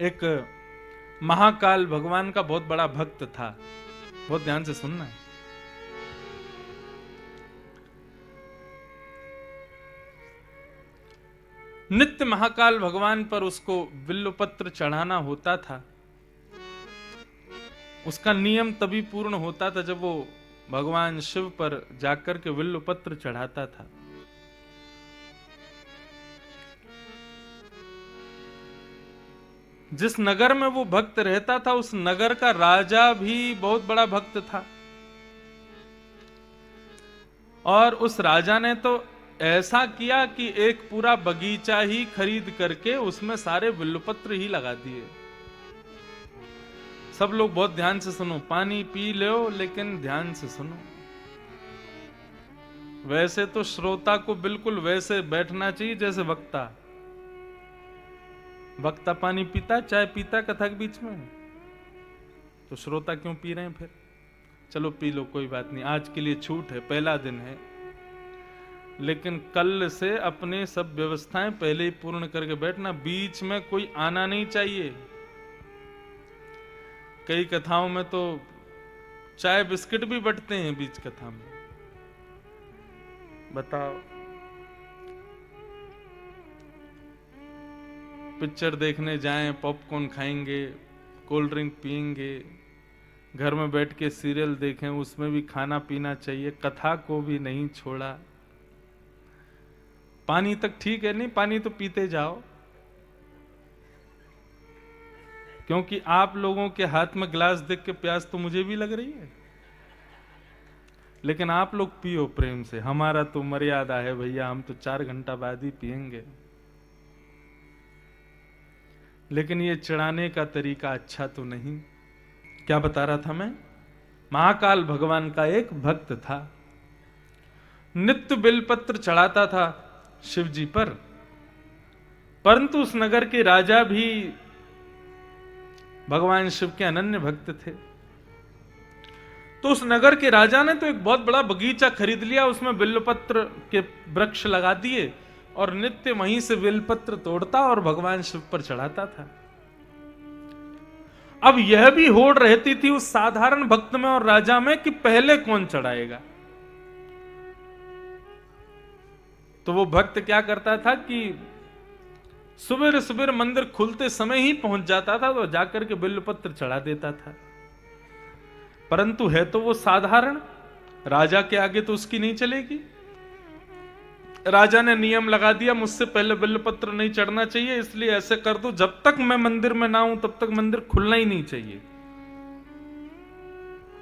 एक महाकाल भगवान का बहुत बड़ा भक्त था। बहुत ध्यान से सुनना है। नित्य महाकाल भगवान पर उसको बिल्वपत्र चढ़ाना होता था। उसका नियम तभी पूर्ण होता था जब वो भगवान शिव पर जाकर के बिल्वपत्र चढ़ाता था। जिस नगर में वो भक्त रहता था उस नगर का राजा भी बहुत बड़ा भक्त था, और उस राजा ने तो ऐसा किया कि एक पूरा बगीचा ही खरीद करके उसमें सारे बिल्वपत्र ही लगा दिए। सब लोग बहुत ध्यान से सुनो, पानी पी लो लेकिन ध्यान से सुनो। वैसे तो श्रोता को बिल्कुल वैसे बैठना चाहिए जैसे वक्ता। वक्ता पानी पीता, चाय पीता कथा के बीच में, तो श्रोता क्यों पी रहे हैं फिर? चलो पी लो, कोई बात नहीं, आज के लिए छूट है, पहला दिन है, लेकिन कल से अपने सब व्यवस्थाएं पहले ही पूर्ण करके बैठना। बीच में कोई आना नहीं चाहिए। कई कथाओं में तो चाय बिस्किट भी बंटते हैं बीच कथा में। बताओ, पिक्चर देखने जाएं, पॉपकॉर्न खाएंगे, कोल्ड ड्रिंक पिएंगे, घर में बैठ के सीरियल देखें, उसमें भी खाना पीना चाहिए, कथा को भी नहीं छोड़ा। पानी तक ठीक है, नहीं पानी तो पीते जाओ, क्योंकि आप लोगों के हाथ में गिलास देख के प्यास तो मुझे भी लग रही है, लेकिन आप लोग पियो प्रेम से। हमारा तो मर्यादा है भैया, हम तो 4 घंटा बाद ही पिएंगे। लेकिन ये चढ़ाने का तरीका अच्छा तो नहीं। क्या बता रहा था मैं? महाकाल भगवान का एक भक्त था, नित्य बेलपत्र चढ़ाता था शिव जी पर, परंतु उस नगर के राजा भी भगवान शिव के अनन्य भक्त थे। तो उस नगर के राजा ने तो एक बहुत बड़ा बगीचा खरीद लिया, उसमें बिल्वपत्र के वृक्ष लगा दिए और नित्य वहीं से बिल्वपत्र तोड़ता और भगवान शिव पर चढ़ाता था। अब यह भी होड़ रहती थी उस साधारण भक्त में और राजा में कि पहले कौन चढ़ाएगा। तो वो भक्त क्या करता था कि सुबह सुबह मंदिर खुलते समय ही पहुंच जाता था, तो जाकर के बिल्वपत्र चढ़ा देता था। परंतु है तो वो साधारण, राजा के आगे तो उसकी नहीं चलेगी। राजा ने नियम लगा दिया, मुझसे पहले बिल्वपत्र नहीं चढ़ना चाहिए, इसलिए ऐसे कर दो, जब तक मैं मंदिर में ना हूं तब तक मंदिर खुलना ही नहीं चाहिए।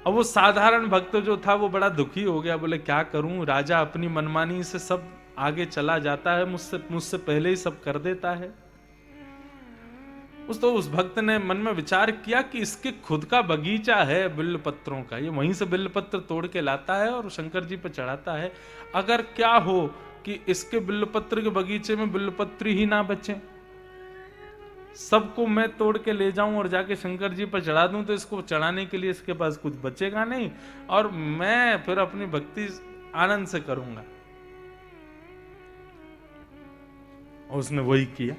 अब वो साधारण भक्त जो था वो बड़ा दुखी हो गया, बोले क्या करूं, राजा अपनी मनमानी से सब आगे चला जाता है, मुझसे पहले ही सब कर देता है। उस भक्त ने मन में विचार किया कि इसके खुद का बगीचा है बिल्वपत्रों का, ये वहीं से बिल्वपत्र तोड़ के लाता है और शंकर जी पर चढ़ाता है। अगर क्या हो कि इसके बिल्वपत्र के बगीचे में बिल्वपत्र ही ना बचे, सबको मैं तोड़ के ले जाऊं और जाके शंकर जी पर चढ़ा दूं, तो इसको चढ़ाने के लिए इसके पास कुछ बचेगा नहीं और मैं फिर अपनी भक्ति आनंद से करूंगा। और उसने वही किया।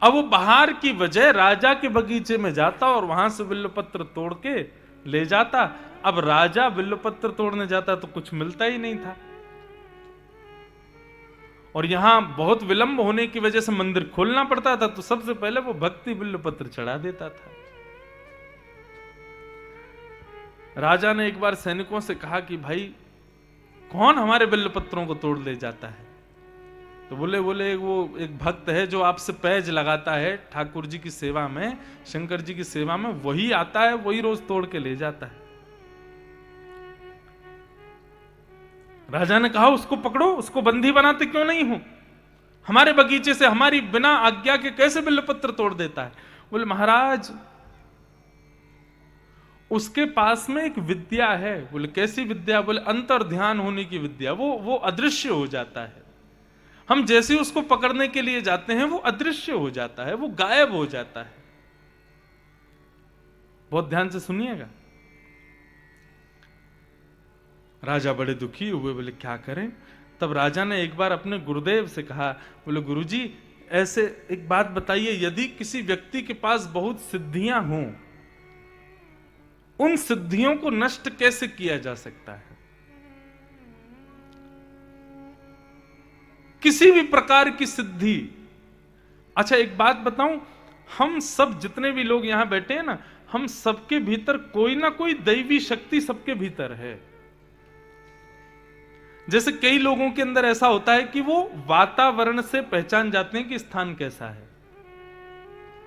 अब वो बाहर की वजह राजा के बगीचे में जाता और वहां से बिल्वपत्र तोड़ के ले जाता। अब राजा बिल्वपत्र तोड़ने जाता तो कुछ मिलता ही नहीं था, और यहां बहुत विलंब होने की वजह से मंदिर खोलना पड़ता था, तो सबसे पहले वो भक्ति बिल्वपत्र चढ़ा देता था। राजा ने एक बार सैनिकों से कहा कि भाई कौन हमारे बिल्वपत्रों को तोड़ ले जाता है? तो बोले वो एक भक्त है जो आपसे पैज लगाता है ठाकुर जी की सेवा में, शंकर जी की सेवा में, वही आता है, वही रोज तोड़ के ले जाता है। राजा ने कहा उसको पकड़ो, उसको बंदी बनाते क्यों नहीं हो? हमारे बगीचे से हमारी बिना आज्ञा के कैसे बिल्वपत्र तोड़ देता है? बोले महाराज उसके पास में एक विद्या है। बोले कैसी विद्या? बोले अंतर ध्यान होने की विद्या, वो अदृश्य हो जाता है। हम जैसे उसको पकड़ने के लिए जाते हैं वो अदृश्य हो जाता है, वो गायब हो जाता है। बहुत ध्यान से सुनिएगा। राजा बड़े दुखी हुए, बोले क्या करें? तब राजा ने एक बार अपने गुरुदेव से कहा, बोले गुरुजी ऐसे एक बात बताइए, यदि किसी व्यक्ति के पास बहुत सिद्धियां हों, उन सिद्धियों को नष्ट कैसे किया जा सकता है? किसी भी प्रकार की सिद्धि। अच्छा एक बात बताऊं, हम सब जितने भी लोग यहां बैठे हैं ना, हम सबके भीतर कोई ना कोई दैवी शक्ति सबके भीतर है। जैसे कई लोगों के अंदर ऐसा होता है कि वो वातावरण से पहचान जाते हैं कि स्थान कैसा है।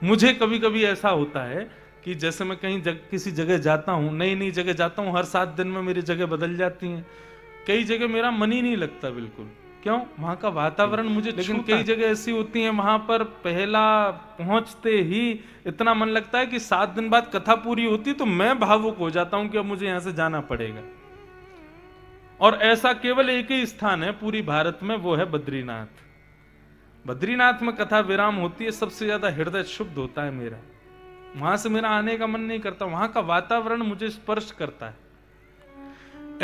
मुझे कभी कभी ऐसा होता है कि जैसे मैं कहीं किसी जगह जाता हूं, नई नई जगह जाता हूं, हर 7 दिन में मेरी जगह बदल जाती हैं। कई जगह मेरा मन ही नहीं लगता बिल्कुल। क्यों? वहां का वातावरण मुझे। लेकिन कई जगह ऐसी होती हैं, वहां पर पहला पहुंचते ही इतना मन लगता है कि 7 दिन बाद कथा पूरी होती तो मैं भावुक हो जाता हूं कि अब मुझे यहां से जाना पड़ेगा। और ऐसा केवल एक ही स्थान है पूरी भारत में, वो है बद्रीनाथ। बद्रीनाथ में कथा विराम होती है, सबसे ज्यादा हृदय शुद्ध होता है मेरा। वहां से मेरा आने का मन नहीं करता, वहां का वातावरण मुझे स्पर्श करता है।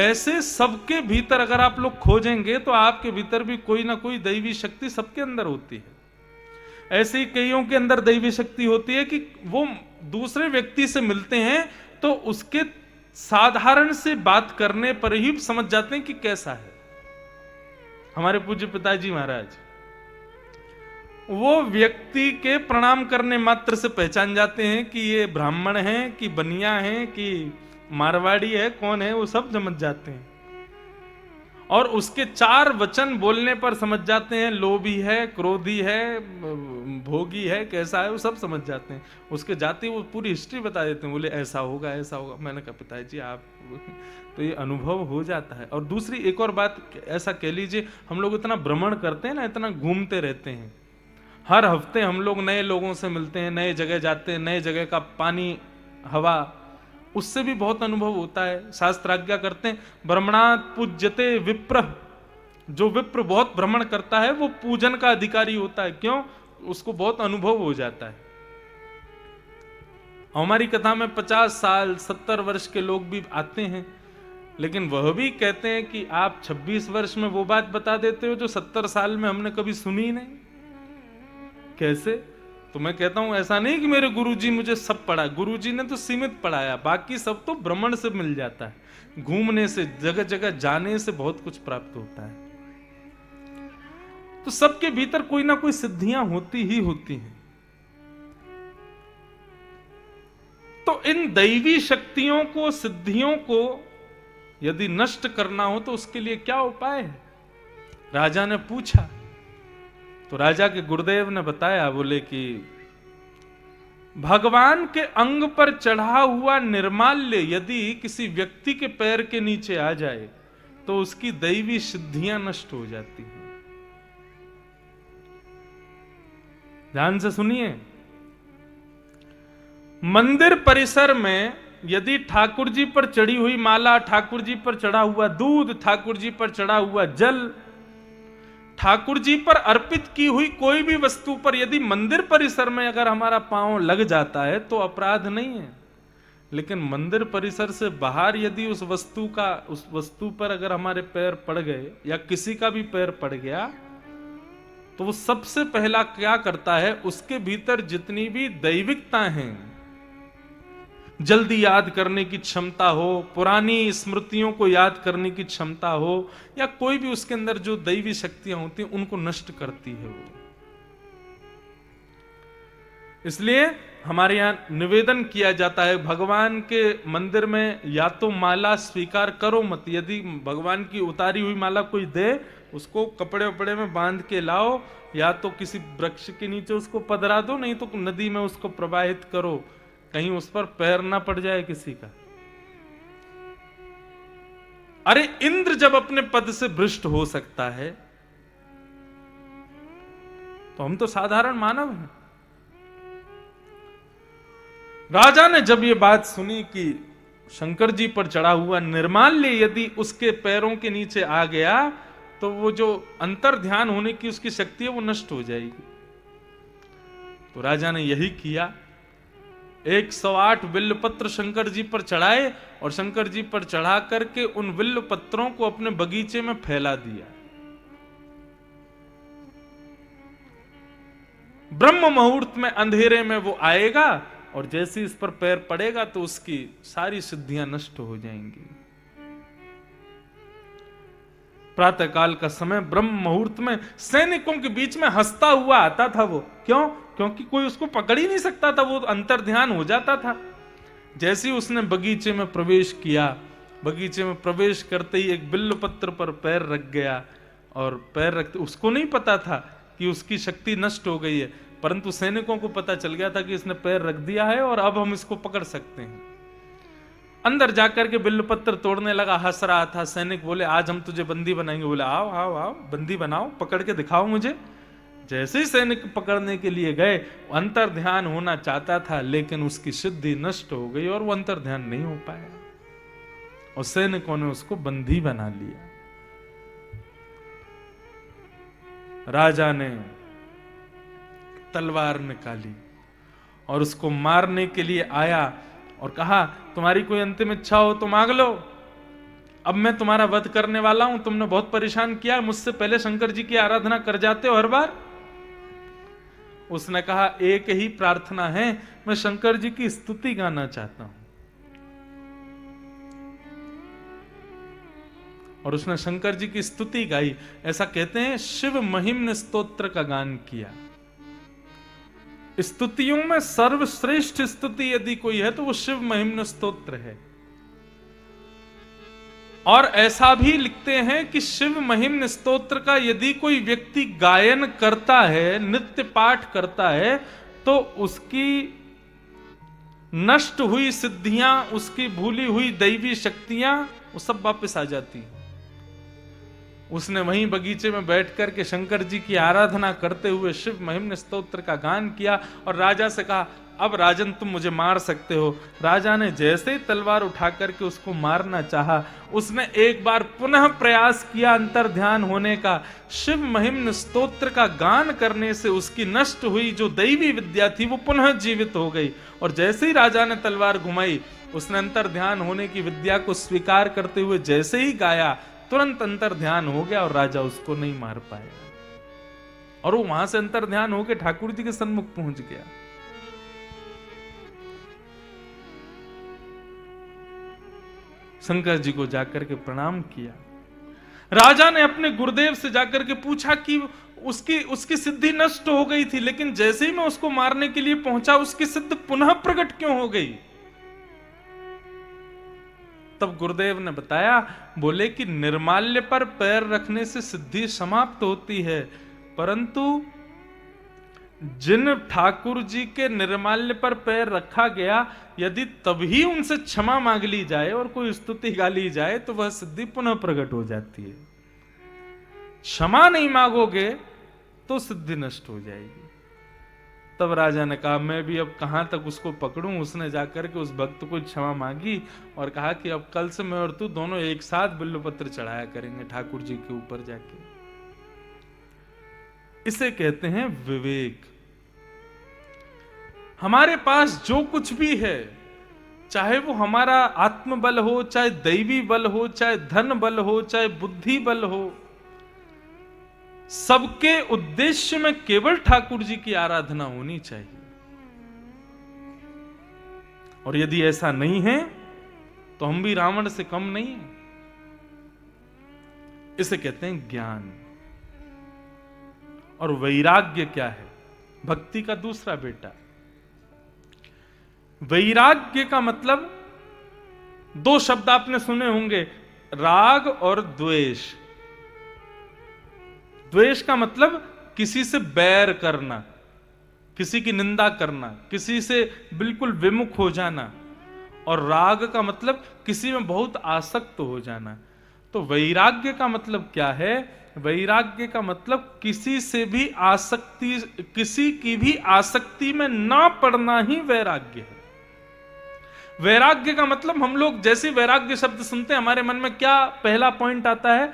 ऐसे सबके भीतर अगर आप लोग खोजेंगे तो आपके भीतर भी कोई ना कोई दैवी शक्ति सबके अंदर होती है। ऐसे ही कईयों के अंदर दैवी शक्ति होती है कि वो दूसरे व्यक्ति से मिलते हैं तो उसके साधारण से बात करने पर ही समझ जाते हैं कि कैसा है। हमारे पूज्य पिताजी महाराज, वो व्यक्ति के प्रणाम करने मात्र से पहचान जाते हैं कि ये ब्राह्मण है कि बनिया है कि मारवाड़ी है, कौन है, वो सब समझ जाते हैं। और उसके 4 वचन बोलने पर समझ जाते हैं, लोभी है, क्रोधी है, भोगी है, कैसा है, वो सब समझ जाते हैं। उसके जाते वो पूरी हिस्ट्री बता देते हैं, बोले ऐसा होगा ऐसा होगा। मैंने कहा पिताजी आप तो ये अनुभव हो जाता है। और दूसरी एक और बात, ऐसा कह लीजिए, हम लोग इतना भ्रमण करते हैं ना, इतना घूमते रहते हैं, हर हफ्ते हम लोग नए लोगों से मिलते हैं, नए जगह जाते हैं, नए जगह का पानी हवा, उससे भी बहुत अनुभव होता है। शास्त्र आज्ञा करते हैं, भ्रमणात् पूज्यते विप्र। जो विप्र बहुत भ्रमण करता है वो पूजन का अधिकारी होता है। क्यों? उसको बहुत अनुभव हो जाता है। हमारी कथा में 50 साल 70 वर्ष के लोग भी आते हैं, लेकिन वह भी कहते हैं कि आप 26 वर्ष में वो बात बता देते हो जो 70 साल में हमने कभी सुनी नहीं। कैसे? तो मैं कहता हूं ऐसा नहीं कि मेरे गुरुजी मुझे सब पढ़ा, गुरुजी ने तो सीमित पढ़ाया, बाकी सब तो भ्रमण से मिल जाता है, घूमने से, जगह जगह जाने से बहुत कुछ प्राप्त होता है। तो सबके भीतर कोई ना कोई सिद्धियां होती ही होती हैं। तो इन दैवी शक्तियों को, सिद्धियों को यदि नष्ट करना हो तो उसके लिए क्या उपाय है? राजा ने पूछा तो राजा के गुरुदेव ने बताया, बोले कि भगवान के अंग पर चढ़ा हुआ निर्माल्य यदि किसी व्यक्ति के पैर के नीचे आ जाए तो उसकी दैवी सिद्धियां नष्ट हो जाती हैं। ध्यान से सुनिए, मंदिर परिसर में यदि ठाकुर जी पर चढ़ी हुई माला, ठाकुर जी पर चढ़ा हुआ दूध, ठाकुर जी पर चढ़ा हुआ जल, ठाकुर जी पर अर्पित की हुई कोई भी वस्तु पर यदि मंदिर परिसर में अगर हमारा पांव लग जाता है तो अपराध नहीं है। लेकिन मंदिर परिसर से बाहर यदि उस वस्तु पर अगर हमारे पैर पड़ गए या किसी का भी पैर पड़ गया तो वो सबसे पहला क्या करता है, उसके भीतर जितनी भी दैविकता हैं, जल्दी याद करने की क्षमता हो, पुरानी स्मृतियों को याद करने की क्षमता हो, या कोई भी उसके अंदर जो दैवी शक्तियां होती हैं उनको नष्ट करती है वो। इसलिए हमारे यहां निवेदन किया जाता है, भगवान के मंदिर में या तो माला स्वीकार करो मत, यदि भगवान की उतारी हुई माला कोई दे उसको कपड़े वपड़े में बांध के लाओ, या तो किसी वृक्ष के नीचे उसको पधरा दो, नहीं तो नदी में उसको प्रवाहित करो, कहीं उस पर पैर ना पड़ जाए किसी का। अरे इंद्र जब अपने पद से भ्रष्ट हो सकता है तो हम तो साधारण मानव हैं। राजा ने जब ये बात सुनी कि शंकर जी पर चढ़ा हुआ निर्माल्य यदि उसके पैरों के नीचे आ गया तो वो जो अंतर ध्यान होने की उसकी शक्ति है वो नष्ट हो जाएगी। तो राजा ने यही किया, 108 बिल्व पत्र शंकर जी पर चढ़ाए और शंकर जी पर चढ़ा करके उन बिल्व पत्रों को अपने बगीचे में फैला दिया। ब्रह्म मुहूर्त में अंधेरे में वो आएगा और जैसे इस पर पैर पड़ेगा तो उसकी सारी सिद्धियां नष्ट हो जाएंगी। प्रातः काल का समय ब्रह्म मुहूर्त में सैनिकों के बीच में हंसता हुआ आता था वो। क्यों? क्योंकि कोई उसको पकड़ ही नहीं सकता था, वो अंतर ध्यान हो जाता था। जैसे ही उसने बगीचे में प्रवेश किया, बगीचे में प्रवेश करते ही एक बिल्व पत्र पर पैर रख गया और पैर रखते, उसको नहीं पता था कि उसकी शक्ति नष्ट हो गई है, परंतु सैनिकों को पता चल गया था कि इसने पैर रख दिया है और अब हम इसको पकड़ सकते हैं। अंदर जाकर के बिल्व पत्र तोड़ने लगा, हंस रहा था। सैनिक बोले आज हम तुझे बंदी बनाएंगे। बोले आओ आओ आओ, बंदी बनाओ, पकड़ के दिखाओ मुझे। जैसे ही सैनिक पकड़ने के लिए गए, अंतर ध्यान होना चाहता था लेकिन उसकी सिद्धि नष्ट हो गई और वो अंतर ध्यान नहीं हो पाया और सैनिकों ने उसको बंदी बना लिया। राजा ने तलवार निकाली और उसको मारने के लिए आया और कहा तुम्हारी कोई अंतिम इच्छा हो तो मांग लो, अब मैं तुम्हारा वध करने वाला हूं। तुमने बहुत परेशान किया, मुझसे पहले शंकर जी की आराधना कर जाते हो हर बार। उसने कहा एक ही प्रार्थना है, मैं शंकर जी की स्तुति गाना चाहता हूं। और उसने शंकर जी की स्तुति गाई। ऐसा कहते हैं शिव महिम्न स्तोत्र का गान किया। स्तुतियों में सर्वश्रेष्ठ स्तुति यदि कोई है तो वो शिव महिम्न स्तोत्र है। और ऐसा भी लिखते हैं कि शिव महिम्न स्तोत्र का यदि कोई व्यक्ति गायन करता है, नित्य पाठ करता है, तो उसकी नष्ट हुई सिद्धियां, उसकी भूली हुई दैवी शक्तियां वो सब वापस आ जाती हैं। उसने वहीं बगीचे में बैठ कर के शंकर जी की आराधना करते हुए शिव महिम्न स्तोत्र का गान किया और राजा से कहा अब राजन तुम मुझे मार सकते हो। राजा ने जैसे ही तलवार उठा करके उसको मारना चाहा, उसने एक बार पुनः प्रयास किया अंतर ध्यान होने का। शिव महिम्न स्तोत्र का गान करने से उसकी नष्ट हुई जो दैवी विद्या थी वो पुनः जीवित हो गई। और जैसे ही राजा ने तलवार घुमाई, उसने अंतर ध्यान होने की विद्या को स्वीकार करते हुए जैसे ही गाया, तुरंत अंतर ध्यान हो गया और राजा उसको नहीं मार पाया और वो वहां से अंतर ध्यान होकर ठाकुर जी के सन्मुख पहुंच गया। शंकर जी को जाकर के प्रणाम किया। राजा ने अपने गुरुदेव से जाकर के पूछा कि उसकी सिद्धि नष्ट हो गई थी, लेकिन जैसे ही मैं उसको मारने के लिए पहुंचा उसकी सिद्धि पुनः प्रकट क्यों हो गई? तब गुरुदेव ने बताया, बोले कि निर्माल्य पर पैर रखने से सिद्धि समाप्त होती है, परंतु जिन ठाकुर जी के निर्माल्य पर पैर रखा गया, यदि तभी उनसे क्षमा मांग ली जाए और कोई स्तुति गा ली जाए तो वह सिद्धि पुनः प्रकट हो जाती है। क्षमा नहीं मांगोगे तो सिद्धि नष्ट हो जाएगी। तब राजा ने कहा मैं भी अब कहां तक उसको पकड़ूं। उसने जाकर के उस भक्त को क्षमा मांगी और कहा कि अब कल से मैं और तू दोनों एक साथ बिल्व पत्र चढ़ाया करेंगे ठाकुर जी के ऊपर जाके। इसे कहते हैं विवेक। हमारे पास जो कुछ भी है, चाहे वो हमारा आत्मबल हो, चाहे दैवी बल हो, चाहे धन बल हो, चाहे बुद्धि बल हो, सबके उद्देश्य में केवल ठाकुर जी की आराधना होनी चाहिए। और यदि ऐसा नहीं है तो हम भी रावण से कम नहीं है। इसे कहते हैं ज्ञान। और वैराग्य क्या है? भक्ति का दूसरा बेटा। वैराग्य का मतलब दो शब्द आपने सुने होंगे, राग और द्वेष। द्वेष का मतलब किसी से बैर करना, किसी की निंदा करना, किसी से बिल्कुल विमुख हो जाना। और राग का मतलब किसी में बहुत आसक्त हो जाना। तो वैराग्य का मतलब क्या है? वैराग्य का मतलब किसी से भी आसक्ति, किसी की भी आसक्ति में ना पड़ना ही वैराग्य है। वैराग्य का मतलब हम लोग जैसे वैराग्य शब्द सुनते हैं हमारे मन में क्या पहला पॉइंट आता है?